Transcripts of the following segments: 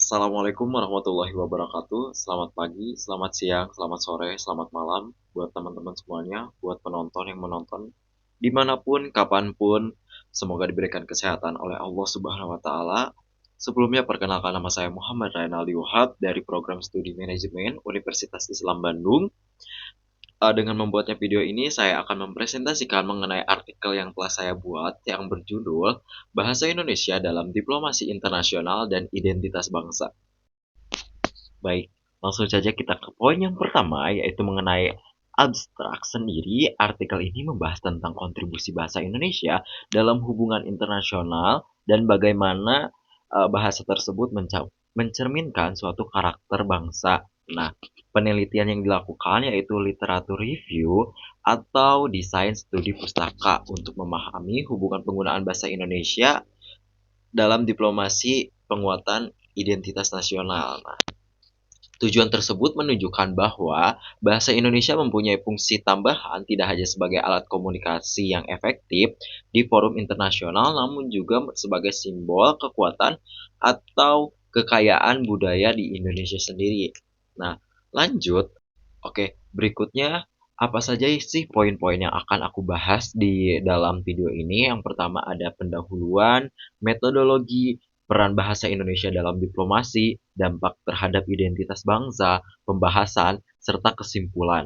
Assalamualaikum warahmatullahi wabarakatuh. Selamat pagi, selamat siang, selamat sore, selamat malam buat teman-teman semuanya, buat penonton yang menonton dimanapun, kapanpun. Semoga diberikan kesehatan oleh Allah Subhanahu Wa Taala. Sebelumnya perkenalkan nama saya Muhammad Rainaldi Wahab dari program studi manajemen Universitas Islam Bandung. Dengan membuatnya video ini, saya akan mempresentasikan mengenai artikel yang telah saya buat yang berjudul Bahasa Indonesia dalam Diplomasi Internasional dan Identitas Bangsa. Baik, langsung saja kita ke poin yang pertama, yaitu mengenai abstrak sendiri. Artikel ini membahas tentang kontribusi bahasa Indonesia dalam hubungan internasional dan bagaimana bahasa tersebut mencerminkan suatu karakter bangsa. Nah, penelitian yang dilakukan yaitu literatur review atau desain studi pustaka untuk memahami hubungan penggunaan bahasa Indonesia dalam diplomasi penguatan identitas nasional. Nah, tujuan tersebut menunjukkan bahwa bahasa Indonesia mempunyai fungsi tambahan tidak hanya sebagai alat komunikasi yang efektif di forum internasional, namun juga sebagai simbol kekuatan atau kekayaan budaya di Indonesia sendiri. Nah, lanjut. Oke, berikutnya apa saja sih poin-poin yang akan aku bahas di dalam video ini? Yang pertama ada pendahuluan, metodologi, peran bahasa Indonesia dalam diplomasi, dampak terhadap identitas bangsa, pembahasan, serta kesimpulan.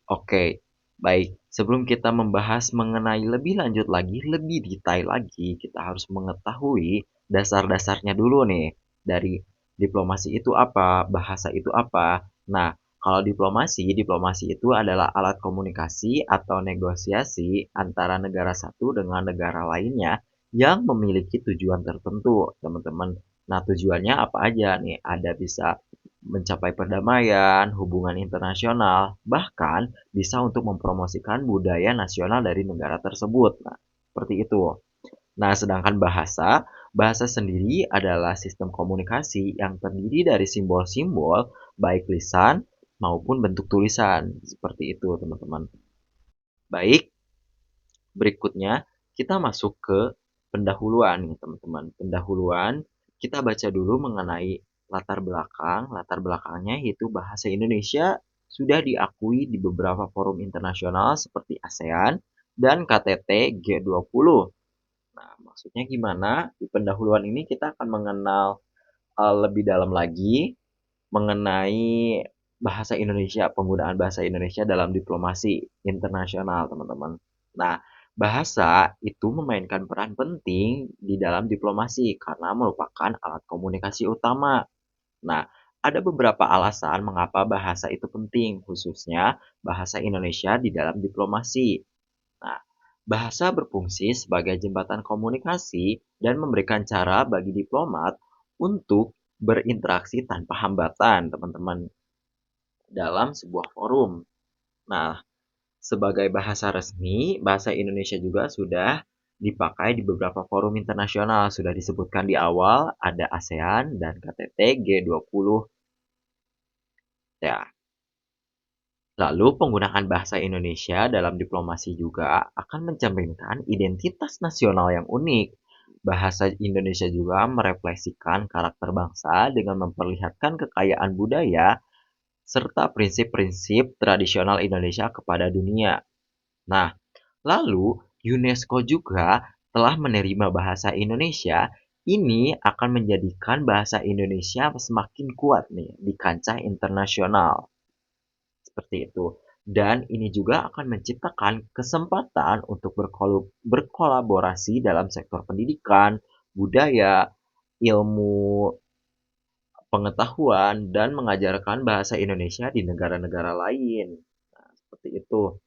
Oke, baik. Sebelum kita membahas mengenai lebih lanjut lagi, lebih detail lagi, kita harus mengetahui dasar-dasarnya dulu nih. Dari diplomasi itu apa, bahasa itu apa. Nah, kalau diplomasi itu adalah alat komunikasi atau negosiasi antara negara satu dengan negara lainnya yang memiliki tujuan tertentu, teman-teman. Nah, tujuannya apa aja nih? Ada bisa mencapai perdamaian, hubungan internasional, bahkan bisa untuk mempromosikan budaya nasional dari negara tersebut. Nah, seperti itu. Nah, sedangkan bahasa sendiri adalah sistem komunikasi yang terdiri dari simbol-simbol, baik lisan maupun bentuk tulisan. Seperti itu, teman-teman. Baik, berikutnya kita masuk ke pendahuluan, teman-teman. Pendahuluan, kita baca dulu mengenai latar belakang. Latar belakangnya yaitu bahasa Indonesia sudah diakui di beberapa forum internasional seperti ASEAN dan KTT G20. Nah, maksudnya gimana? Di pendahuluan ini kita akan mengenal lebih dalam lagi mengenai bahasa Indonesia, penggunaan bahasa Indonesia dalam diplomasi internasional, teman-teman. Nah, bahasa itu memainkan peran penting di dalam diplomasi karena merupakan alat komunikasi utama. Nah, ada beberapa alasan mengapa bahasa itu penting, khususnya bahasa Indonesia di dalam diplomasi. Nah, bahasa berfungsi sebagai jembatan komunikasi dan memberikan cara bagi diplomat untuk berinteraksi tanpa hambatan, teman-teman, dalam sebuah forum. Nah, sebagai bahasa resmi, bahasa Indonesia juga sudah dipakai di beberapa forum internasional. Sudah disebutkan di awal, ada ASEAN dan KTT G20. Ya, lalu penggunaan bahasa Indonesia dalam diplomasi juga akan mencerminkan identitas nasional yang unik. Bahasa Indonesia juga merefleksikan karakter bangsa dengan memperlihatkan kekayaan budaya serta prinsip-prinsip tradisional Indonesia kepada dunia. Nah, lalu UNESCO juga telah menerima bahasa Indonesia. Ini akan menjadikan bahasa Indonesia semakin kuat nih di kancah internasional. Seperti itu. Dan ini juga akan menciptakan kesempatan untuk berkolaborasi dalam sektor pendidikan, budaya, ilmu pengetahuan, dan mengajarkan bahasa Indonesia di negara-negara lain. Nah, seperti itu,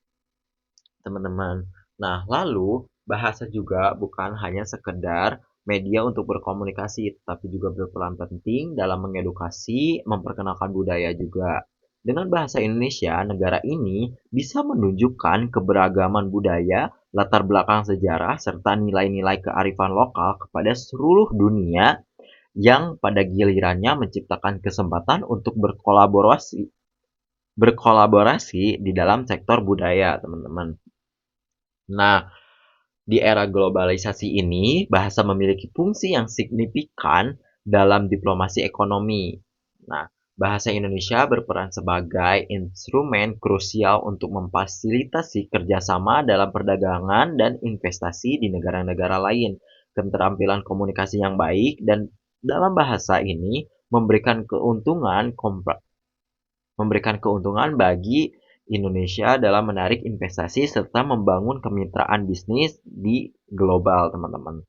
teman-teman. Nah, lalu bahasa juga bukan hanya sekedar media untuk berkomunikasi, tapi juga berperan penting dalam mengedukasi, memperkenalkan budaya juga. Dengan bahasa Indonesia, negara ini bisa menunjukkan keberagaman budaya, latar belakang sejarah, serta nilai-nilai kearifan lokal kepada seluruh dunia yang pada gilirannya menciptakan kesempatan untuk berkolaborasi di dalam sektor budaya, teman-teman. Nah, di era globalisasi ini, bahasa memiliki fungsi yang signifikan dalam diplomasi ekonomi. Nah, bahasa Indonesia berperan sebagai instrumen krusial untuk memfasilitasi kerjasama dalam perdagangan dan investasi di negara-negara lain. Keterampilan komunikasi yang baik dan dalam bahasa ini memberikan keuntungan bagi Indonesia dalam menarik investasi serta membangun kemitraan bisnis di global, teman-teman.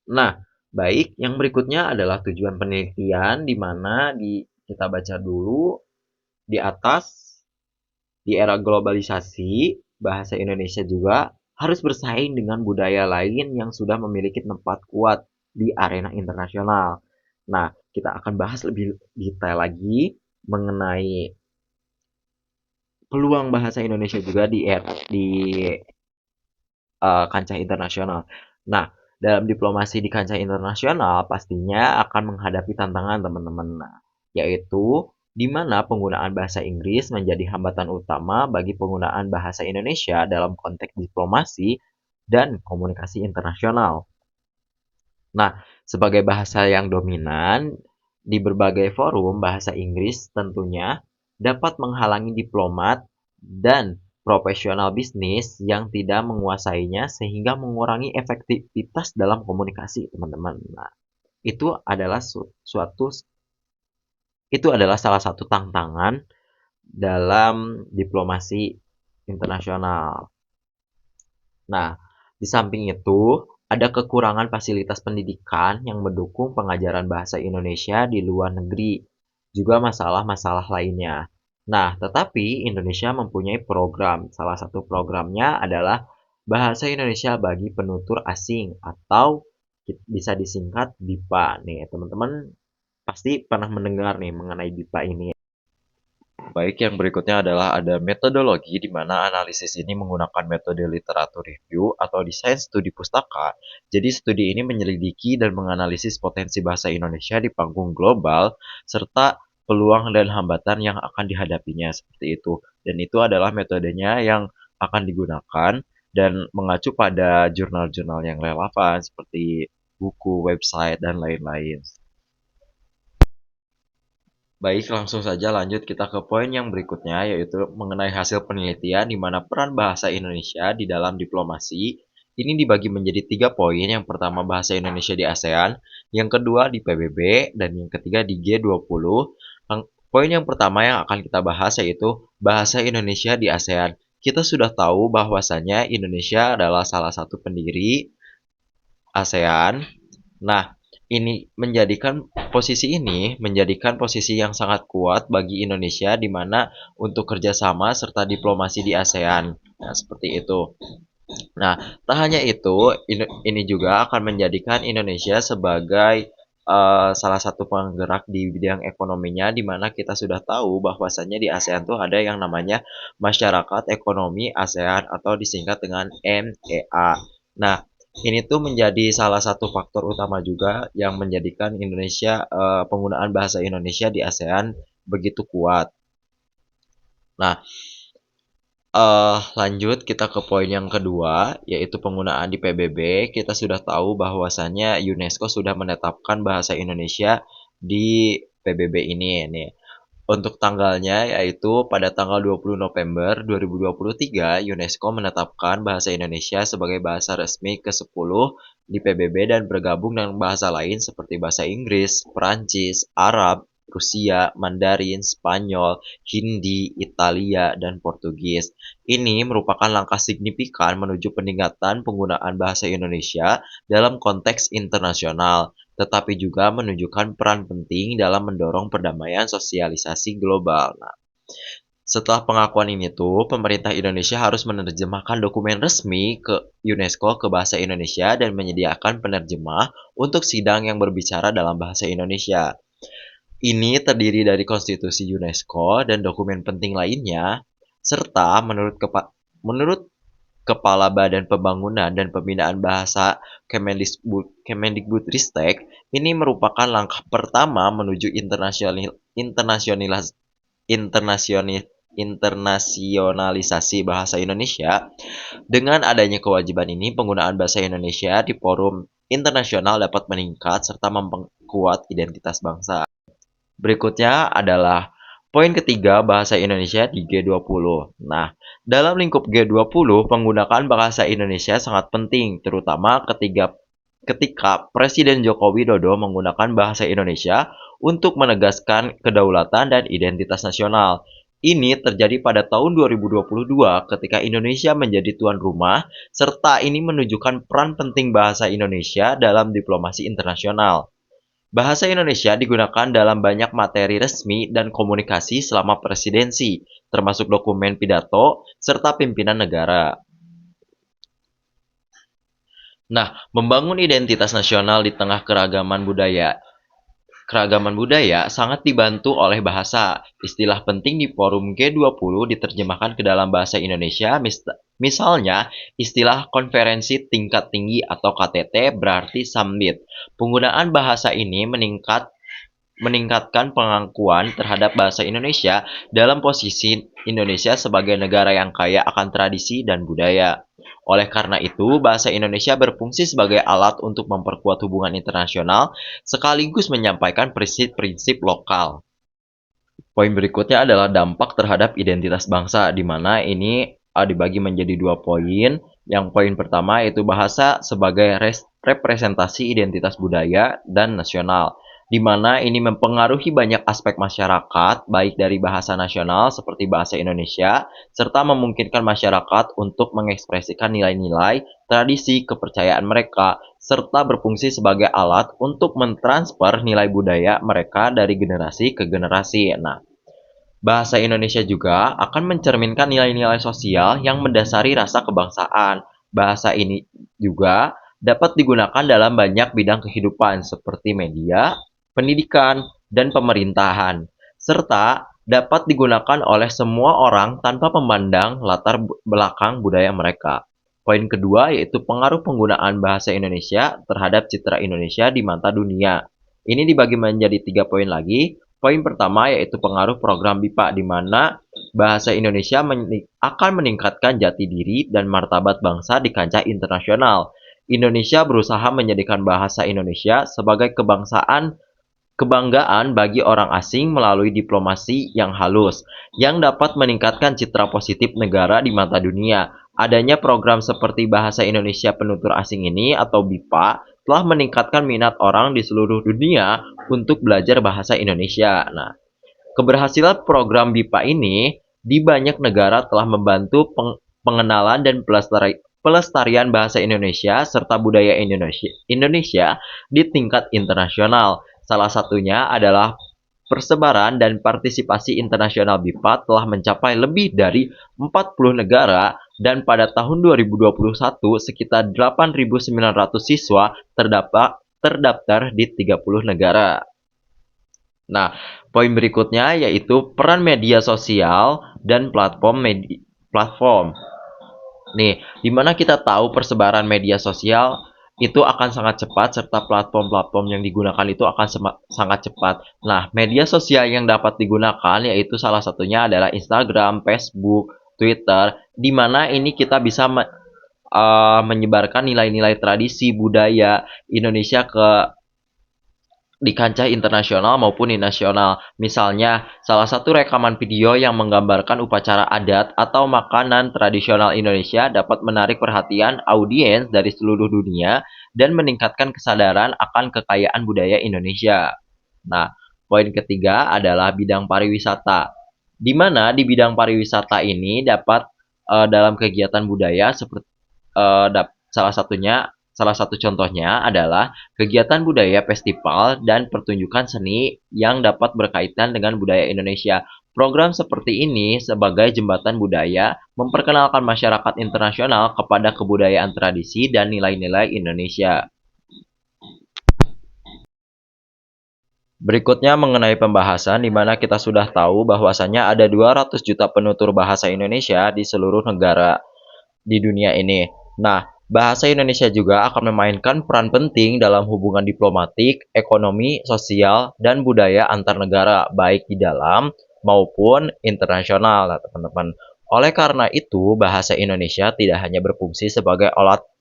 Nah, baik, yang berikutnya adalah tujuan penelitian di mana kita baca dulu di atas. Di era globalisasi, bahasa Indonesia juga harus bersaing dengan budaya lain yang sudah memiliki tempat kuat di arena internasional. Nah, kita akan bahas lebih detail lagi mengenai peluang bahasa Indonesia juga di kancah internasional. Nah, dalam diplomasi di kancah internasional pastinya akan menghadapi tantangan, teman-teman. Nah, yaitu di mana penggunaan bahasa Inggris menjadi hambatan utama bagi penggunaan bahasa Indonesia dalam konteks diplomasi dan komunikasi internasional. Nah, sebagai bahasa yang dominan di berbagai forum, bahasa Inggris tentunya dapat menghalangi diplomat dan profesional bisnis yang tidak menguasainya sehingga mengurangi efektivitas dalam komunikasi, teman-teman. Nah, itu adalah suatu itu adalah salah satu tantangan dalam diplomasi internasional. Nah, di samping itu, ada kekurangan fasilitas pendidikan yang mendukung pengajaran bahasa Indonesia di luar negeri, juga masalah-masalah lainnya. Nah, tetapi Indonesia mempunyai program. Salah satu programnya adalah Bahasa Indonesia bagi Penutur Asing atau bisa disingkat BIPA. Nih, teman-teman pasti pernah mendengar nih mengenai BIPA ini. Baik, yang berikutnya adalah ada metodologi di mana analisis ini menggunakan metode literatur review atau desain studi pustaka. Jadi studi ini menyelidiki dan menganalisis potensi bahasa Indonesia di panggung global serta peluang dan hambatan yang akan dihadapinya seperti itu. Dan itu adalah metodenya yang akan digunakan dan mengacu pada jurnal-jurnal yang relevan seperti buku, website, dan lain-lain. Baik, langsung saja lanjut kita ke poin yang berikutnya, yaitu mengenai hasil penelitian di mana peran bahasa Indonesia di dalam diplomasi. Ini dibagi menjadi 3 poin. Yang pertama bahasa Indonesia di ASEAN, yang kedua di PBB, dan yang ketiga di G20. Poin yang pertama yang akan kita bahas yaitu bahasa Indonesia di ASEAN. Kita sudah tahu bahwasanya Indonesia adalah salah satu pendiri ASEAN. Nah, ini menjadikan posisi yang sangat kuat bagi Indonesia di mana untuk kerjasama serta diplomasi di ASEAN. Nah, seperti itu. Nah, tak hanya itu, ini juga akan menjadikan Indonesia sebagai salah satu penggerak di bidang ekonominya, di mana kita sudah tahu bahwasannya di ASEAN tuh ada yang namanya Masyarakat Ekonomi ASEAN atau disingkat dengan MEA. Nah, ini tuh menjadi salah satu faktor utama juga yang menjadikan penggunaan bahasa Indonesia di ASEAN begitu kuat. Nah, lanjut kita ke poin yang kedua, yaitu penggunaan di PBB. Kita sudah tahu bahwasannya UNESCO sudah menetapkan bahasa Indonesia di PBB ini nih. Untuk tanggalnya yaitu pada tanggal 20 November 2023, UNESCO menetapkan bahasa Indonesia sebagai bahasa resmi ke-10 di PBB dan bergabung dengan bahasa lain seperti bahasa Inggris, Perancis, Arab, Rusia, Mandarin, Spanyol, Hindi, Italia, dan Portugis. Ini merupakan langkah signifikan menuju peningkatan penggunaan bahasa Indonesia dalam konteks internasional, tetapi juga menunjukkan peran penting dalam mendorong perdamaian sosialisasi global. Nah, setelah pengakuan ini tuh, pemerintah Indonesia harus menerjemahkan dokumen resmi ke UNESCO ke bahasa Indonesia dan menyediakan penerjemah untuk sidang yang berbicara dalam bahasa Indonesia. Ini terdiri dari konstitusi UNESCO dan dokumen penting lainnya, serta menurut Kepala Badan Pembangunan dan Pembinaan Bahasa Kemendikbudristek, ini merupakan langkah pertama menuju internasionalisasi bahasa Indonesia. Dengan adanya kewajiban ini, penggunaan bahasa Indonesia di forum internasional dapat meningkat serta memperkuat identitas bangsa. Berikutnya adalah poin ketiga, bahasa Indonesia di G20. Nah, dalam lingkup G20, penggunaan bahasa Indonesia sangat penting, terutama ketika Presiden Joko Widodo menggunakan bahasa Indonesia untuk menegaskan kedaulatan dan identitas nasional. Ini terjadi pada tahun 2022 ketika Indonesia menjadi tuan rumah, serta ini menunjukkan peran penting bahasa Indonesia dalam diplomasi internasional. Bahasa Indonesia digunakan dalam banyak materi resmi dan komunikasi selama presidensi, termasuk dokumen pidato serta pimpinan negara. Nah, membangun identitas nasional di tengah keragaman budaya sangat dibantu oleh bahasa. Istilah penting di forum G20 diterjemahkan ke dalam bahasa Indonesia, misalnya istilah konferensi tingkat tinggi atau KTT berarti summit. Penggunaan bahasa ini meningkatkan pengakuan terhadap bahasa Indonesia dalam posisi Indonesia sebagai negara yang kaya akan tradisi dan budaya. Oleh karena itu, bahasa Indonesia berfungsi sebagai alat untuk memperkuat hubungan internasional sekaligus menyampaikan prinsip-prinsip lokal. Poin berikutnya adalah dampak terhadap identitas bangsa, di mana ini dibagi menjadi dua poin. Yang poin pertama yaitu bahasa sebagai representasi identitas budaya dan nasional, di mana ini mempengaruhi banyak aspek masyarakat, baik dari bahasa nasional seperti bahasa Indonesia, serta memungkinkan masyarakat untuk mengekspresikan nilai-nilai, tradisi, kepercayaan mereka, serta berfungsi sebagai alat untuk mentransfer nilai budaya mereka dari generasi ke generasi. Nah, bahasa Indonesia juga akan mencerminkan nilai-nilai sosial yang mendasari rasa kebangsaan. Bahasa ini juga dapat digunakan dalam banyak bidang kehidupan seperti media, pendidikan, dan pemerintahan, serta dapat digunakan oleh semua orang tanpa memandang latar belakang budaya mereka. Poin kedua yaitu pengaruh penggunaan bahasa Indonesia terhadap citra Indonesia di mata dunia. Ini dibagi menjadi 3 poin lagi. Poin pertama yaitu pengaruh program BIPA, di mana bahasa Indonesia akan meningkatkan jati diri dan martabat bangsa di kancah internasional. Indonesia berusaha menjadikan bahasa Indonesia sebagai kebanggaan bagi orang asing melalui diplomasi yang halus, yang dapat meningkatkan citra positif negara di mata dunia. Adanya program seperti Bahasa Indonesia Penutur Asing ini atau BIPA telah meningkatkan minat orang di seluruh dunia untuk belajar bahasa Indonesia. Nah, keberhasilan program BIPA ini di banyak negara telah membantu pengenalan dan pelestarian bahasa Indonesia serta budaya Indonesia di tingkat internasional. Salah satunya adalah persebaran dan partisipasi internasional BIPA telah mencapai lebih dari 40 negara, dan pada tahun 2021 sekitar 8.900 siswa terdaftar di 30 negara. Nah, poin berikutnya yaitu peran media sosial dan platform. Nih, di mana kita tahu persebaran media sosial itu akan sangat cepat serta platform-platform yang digunakan itu akan sangat cepat. Nah, media sosial yang dapat digunakan yaitu salah satunya adalah Instagram, Facebook, Twitter, di mana ini kita bisa menyebarkan nilai-nilai tradisi budaya Indonesia di kancah internasional maupun di nasional. Misalnya, salah satu rekaman video yang menggambarkan upacara adat atau makanan tradisional Indonesia dapat menarik perhatian audiens dari seluruh dunia dan meningkatkan kesadaran akan kekayaan budaya Indonesia. Nah, poin ketiga adalah bidang pariwisata, di mana di bidang pariwisata ini dapat dalam kegiatan budaya seperti salah satu contohnya adalah kegiatan budaya festival dan pertunjukan seni yang dapat berkaitan dengan budaya Indonesia. Program seperti ini sebagai jembatan budaya memperkenalkan masyarakat internasional kepada kebudayaan tradisi dan nilai-nilai Indonesia. Berikutnya mengenai pembahasan, di mana kita sudah tahu bahwasannya ada 200 juta penutur bahasa Indonesia di seluruh negara di dunia ini. Nah, bahasa Indonesia juga akan memainkan peran penting dalam hubungan diplomatik, ekonomi, sosial, dan budaya antar negara, baik di dalam maupun internasional, teman-teman. Oleh karena itu, bahasa Indonesia tidak hanya berfungsi sebagai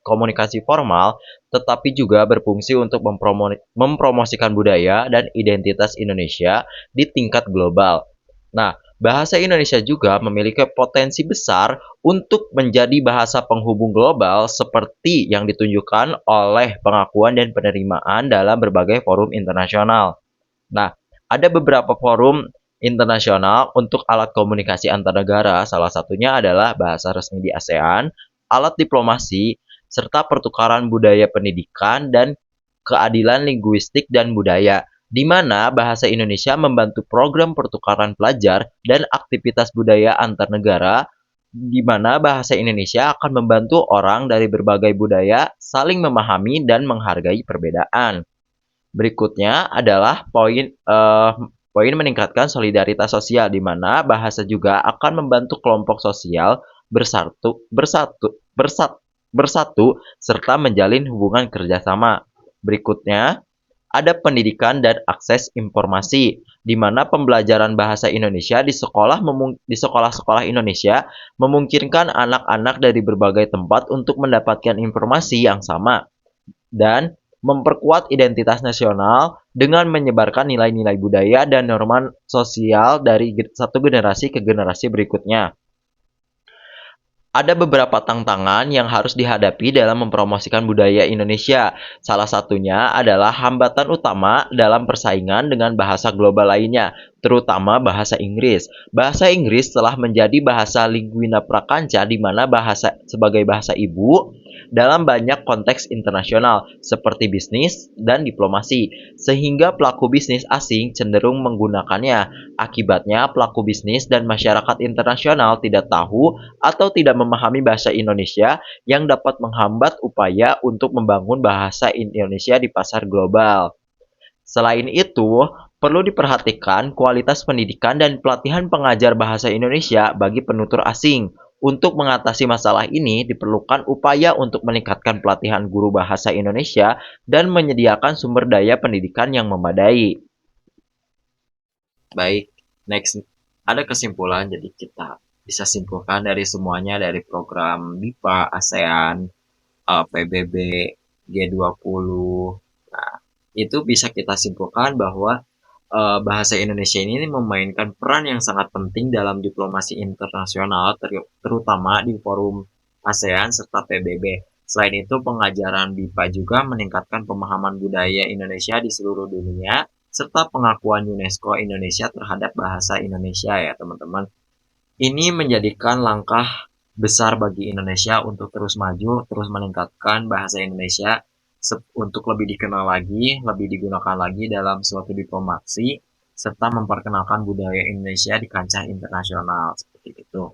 komunikasi formal, tetapi juga berfungsi untuk mempromosikan budaya dan identitas Indonesia di tingkat global. Nah, bahasa Indonesia juga memiliki potensi besar untuk menjadi bahasa penghubung global seperti yang ditunjukkan oleh pengakuan dan penerimaan dalam berbagai forum internasional. Nah, ada beberapa forum internasional untuk alat komunikasi antar negara, salah satunya adalah bahasa resmi di ASEAN, alat diplomasi, serta pertukaran budaya pendidikan dan keadilan linguistik dan budaya, di mana bahasa Indonesia membantu program pertukaran pelajar dan aktivitas budaya antar negara, di mana bahasa Indonesia akan membantu orang dari berbagai budaya saling memahami dan menghargai perbedaan. Berikutnya adalah poin meningkatkan solidaritas sosial, di mana bahasa juga akan membantu kelompok sosial bersatu serta menjalin hubungan kerjasama. Berikutnya ada pendidikan dan akses informasi, di mana pembelajaran bahasa Indonesia di sekolah-sekolah Indonesia memungkinkan anak-anak dari berbagai tempat untuk mendapatkan informasi yang sama dan memperkuat identitas nasional dengan menyebarkan nilai-nilai budaya dan norma sosial dari satu generasi ke generasi berikutnya. Ada beberapa tantangan yang harus dihadapi dalam mempromosikan budaya Indonesia. Salah satunya adalah hambatan utama dalam persaingan dengan bahasa global lainnya, terutama bahasa Inggris. Bahasa Inggris telah menjadi bahasa lingua prakanca, di mana bahasa sebagai bahasa ibu dalam banyak konteks internasional seperti bisnis dan diplomasi, sehingga pelaku bisnis asing cenderung menggunakannya. Akibatnya, pelaku bisnis dan masyarakat internasional tidak tahu atau tidak memahami bahasa Indonesia yang dapat menghambat upaya untuk membangun bahasa Indonesia di pasar global. Selain itu, perlu diperhatikan kualitas pendidikan dan pelatihan pengajar bahasa Indonesia bagi penutur asing. Untuk mengatasi masalah ini, diperlukan upaya untuk meningkatkan pelatihan guru bahasa Indonesia dan menyediakan sumber daya pendidikan yang memadai. Baik, next ada kesimpulan, jadi kita bisa simpulkan dari semuanya, dari program MIPA, ASEAN, PBB, G20. Nah, itu bisa kita simpulkan bahwa bahasa Indonesia ini memainkan peran yang sangat penting dalam diplomasi internasional, terutama di forum ASEAN serta PBB. Selain itu, pengajaran BIPA juga meningkatkan pemahaman budaya Indonesia di seluruh dunia, serta pengakuan UNESCO Indonesia terhadap bahasa Indonesia ya teman-teman. Ini menjadikan langkah besar bagi Indonesia untuk terus maju, terus meningkatkan bahasa Indonesia untuk lebih dikenal lagi, lebih digunakan lagi dalam suatu diplomasi, serta memperkenalkan budaya Indonesia di kancah internasional seperti itu.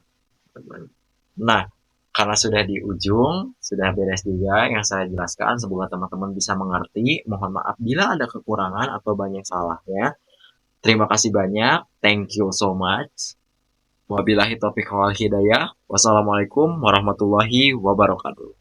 Nah, karena sudah di ujung, sudah beres juga yang saya jelaskan, semoga teman-teman bisa mengerti. Mohon maaf bila ada kekurangan atau banyak salahnya. Terima kasih banyak. Thank you so much. Wabillahi taufiq wal hidayah. Wassalamualaikum warahmatullahi wabarakatuh.